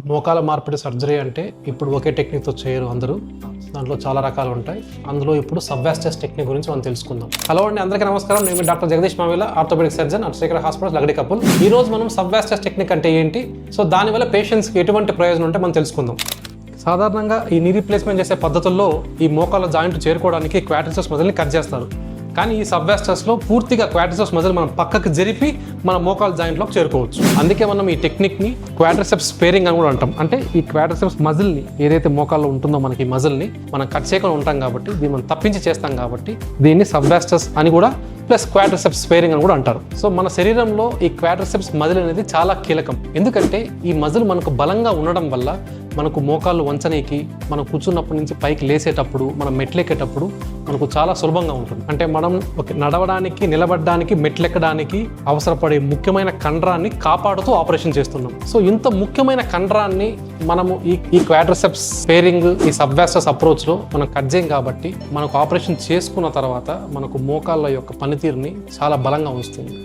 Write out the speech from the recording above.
మోకాల మార్పిడి సర్జరీ అంటే ఇప్పుడు ఒకే టెక్నిక్తో చేయరు అందరూ. దాంట్లో చాలా రకాలు ఉంటాయి. అందులో ఇప్పుడు సబ్వాస్టస్ టెక్నిక్ గురించి మనం తెలుసుకుందాం. హలో అండి, అందరికీ నమస్కారం. నేను doctor Jagadish Mamila, orthopaedic surgeon at Srikara hospital, Lakdikapul. ఈ రోజు మనం సబ్వాస్టస్ టెక్నిక్ అంటే ఏంటి, సో దానివల్ల పేషెంట్స్కి ఎటువంటి ప్రయోజనం ఉంటే మనం తెలుసుకుందాం. సాధారణంగా ఈ నీ రీప్లేస్మెంట్ చేసే పద్ధతుల్లో ఈ మోకాల జాయింట్ చేరుకోవడానికి క్వాడ్రిసెప్స్ మజిల్ని కట్ చేస్తారు. కానీ ఈ సబ్వాస్టస్లో పూర్తిగా క్వాడ్రిసెప్స్ మజిల్ మనం పక్కకు జరిపి మన మోకాల జాయింట్లోకి చేరుకోవచ్చు. అందుకే మనం ఈ టెక్నిక్ని క్వాడ్రిసెప్స్ స్పేరింగ్ అని కూడా అంటాం. అంటే ఈ క్వాడ్రిసెప్స్ మజిల్ని ఏదైతే మోకాల్లో ఉంటుందో మనకి ఈ మజిల్ని మనం కట్ చేయకుండా ఉంటాం కాబట్టి, దీన్ని మనం తప్పించి చేస్తాం కాబట్టి దీన్ని సబ్వాస్టస్ అని కూడా ప్లస్ క్వాడ్రిసెప్స్ స్పేరింగ్ అని కూడా అంటారు. సో మన శరీరంలో ఈ క్వాడ్రిసెప్స్ మజిల్ అనేది చాలా కీలకం. ఎందుకంటే ఈ మజిల్ మనకు బలంగా ఉండడం వల్ల మనకు మోకాళ్ళు వంచనీకి, మనం కూర్చున్నప్పటి నుంచి పైకి లేసేటప్పుడు, మనం మెట్లెక్కేటప్పుడు మనకు చాలా సులభంగా ఉంటుంది. అంటే మనం నడవడానికి, నిలబడడానికి, మెట్లెక్కడానికి అవసరపడే ముఖ్యమైన కండరాన్ని కాపాడుతూ ఆపరేషన్ చేస్తున్నాం. సో ఇంత ముఖ్యమైన కండరాన్ని మనము ఈ క్వాడ్రిసెప్స్ స్పేరింగ్, ఈ సబ్వాస్టస్ అప్రోచ్లో మనం కట్ చేయం కాబట్టి మనకు ఆపరేషన్ చేసుకున్న తర్వాత మనకు మోకాళ్ళ యొక్క పనితీరుని చాలా బలంగా ఉంచుతుంది.